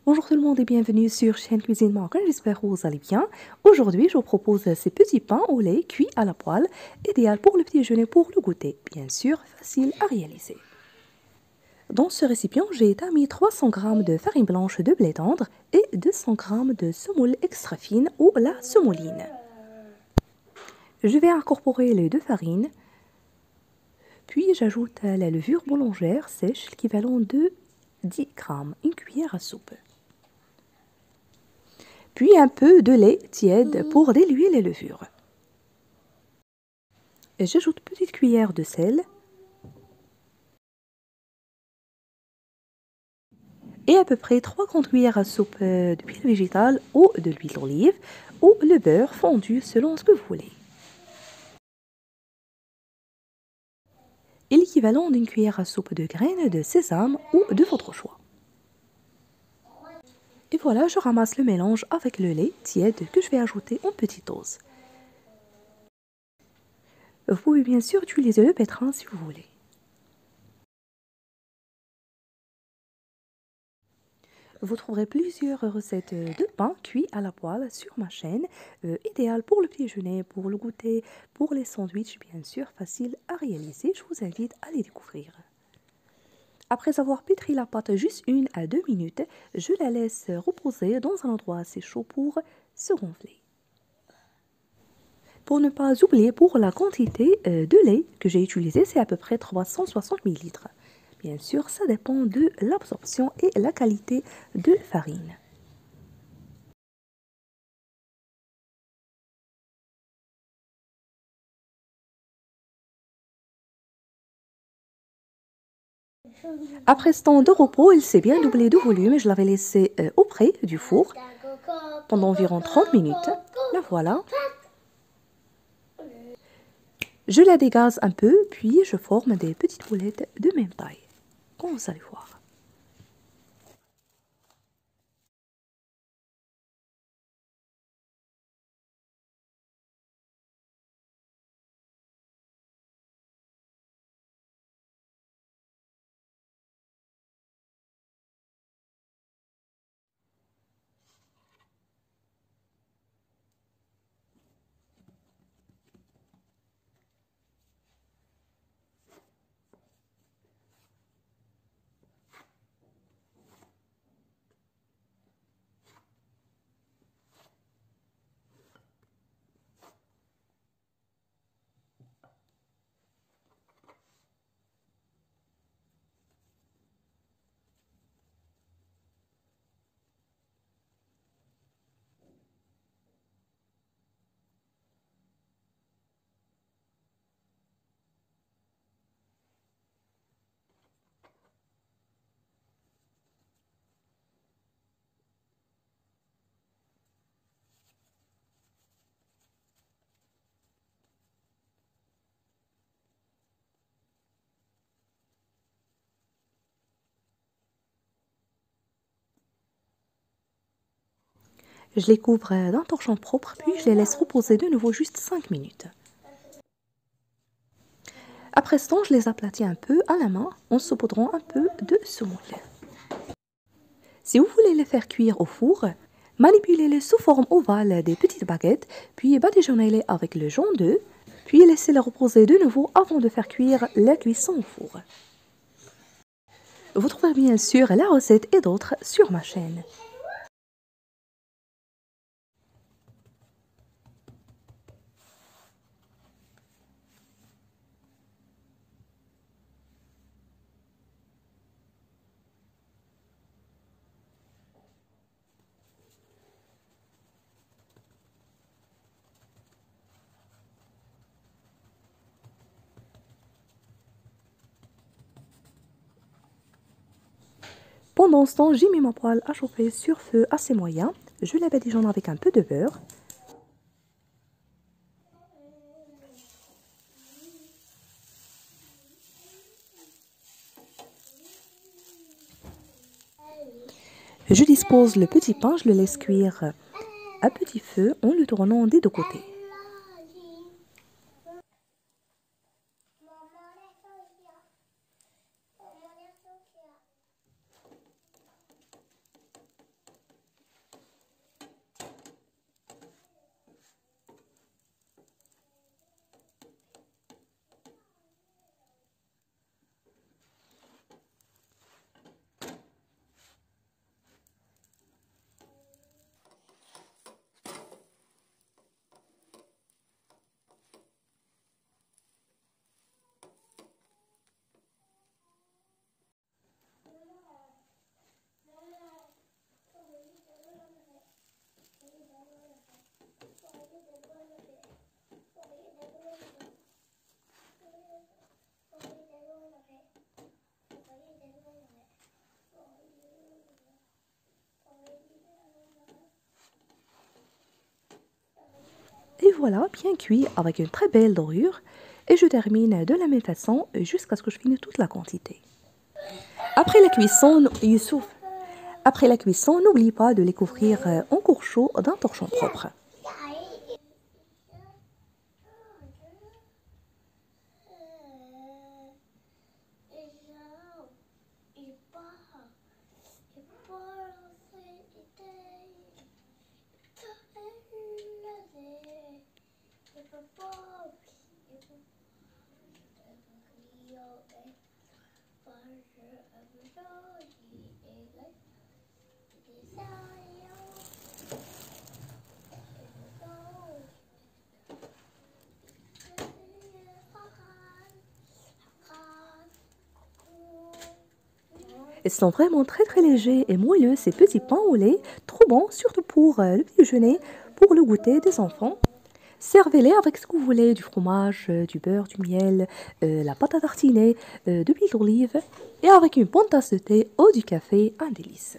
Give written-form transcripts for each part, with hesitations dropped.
Bonjour tout le monde et bienvenue sur chaîne Cuisine Marocaine, j'espère que vous allez bien. Aujourd'hui, je vous propose ces petits pains au lait cuits à la poêle, idéal pour le petit déjeuner, pour le goûter. Bien sûr, facile à réaliser. Dans ce récipient, j'ai établi 300 g de farine blanche de blé tendre et 200 g de semoule extra fine ou la semouline. Je vais incorporer les deux farines, puis j'ajoute la levure boulangère sèche, l'équivalent de 10 g, une cuillère à soupe. Puis un peu de lait tiède pour diluer les levures. J'ajoute une petite cuillère de sel et à peu près 3 grandes cuillères à soupe d'huile végétale ou de l'huile d'olive ou le beurre fondu selon ce que vous voulez. Et l'équivalent d'une cuillère à soupe de graines de sésame ou de votre choix. Et voilà, je ramasse le mélange avec le lait tiède que je vais ajouter en petite dose. Vous pouvez bien sûr utiliser le pétrin si vous voulez. Vous trouverez plusieurs recettes de pain cuit à la poêle sur ma chaîne, idéal pour le petit déjeuner, pour le goûter, pour les sandwichs, bien sûr, facile à réaliser. Je vous invite à les découvrir. Après avoir pétri la pâte juste 1 à 2 minutes, je la laisse reposer dans un endroit assez chaud pour se gonfler. Pour ne pas oublier, pour la quantité de lait que j'ai utilisé, c'est à peu près 360 ml. Bien sûr, ça dépend de l'absorption et la qualité de farine. Après ce temps de repos, il s'est bien doublé de volume et je l'avais laissé auprès du four pendant environ 30 minutes. La voilà. Je la dégaze un peu, puis je forme des petites boulettes de même taille, comme vous allez voir. Je les couvre d'un torchon propre, puis je les laisse reposer de nouveau juste 5 minutes. Après ce temps, je les aplatis un peu à la main en saupoudrant un peu de semoule. Si vous voulez les faire cuire au four, manipulez-les sous forme ovale des petites baguettes, puis badigeonnez-les avec le jaune d'œuf, puis laissez-les reposer de nouveau avant de faire cuire la cuisson au four. Vous trouverez bien sûr la recette et d'autres sur ma chaîne. Pendant ce temps, j'ai mis ma poêle à chauffer sur feu assez moyen. Je la badigeonne avec un peu de beurre. Je dispose le petit pain, je le laisse cuire à petit feu en le tournant des deux côtés. Et voilà, bien cuit avec une très belle dorure. Et je termine de la même façon jusqu'à ce que je finisse toute la quantité. Après la cuisson, Youssouf, après la cuisson, n'oublie pas de les couvrir en cours chaud d'un torchon propre. Ils sont vraiment très légers et moelleux, ces petits pains au lait, trop bons, surtout pour le petit déjeuner, pour le goûter des enfants. Servez-les avec ce que vous voulez, du fromage, du beurre, du miel, la pâte à tartiner, de l'huile d'olive et avec une bonne tasse de thé ou du café, un délice.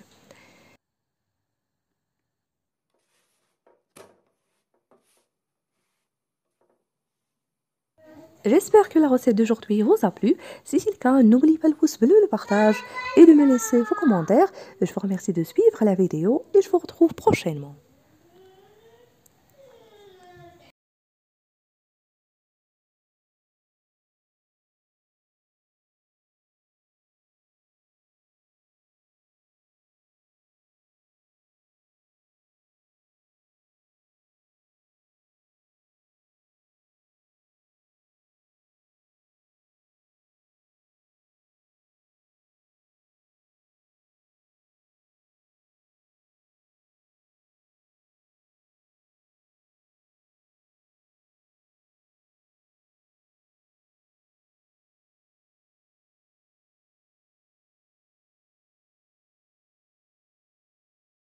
J'espère que la recette d'aujourd'hui vous a plu. Si c'est le cas, n'oubliez pas le pouce bleu, le partage et de me laisser vos commentaires. Je vous remercie de suivre la vidéo et je vous retrouve prochainement.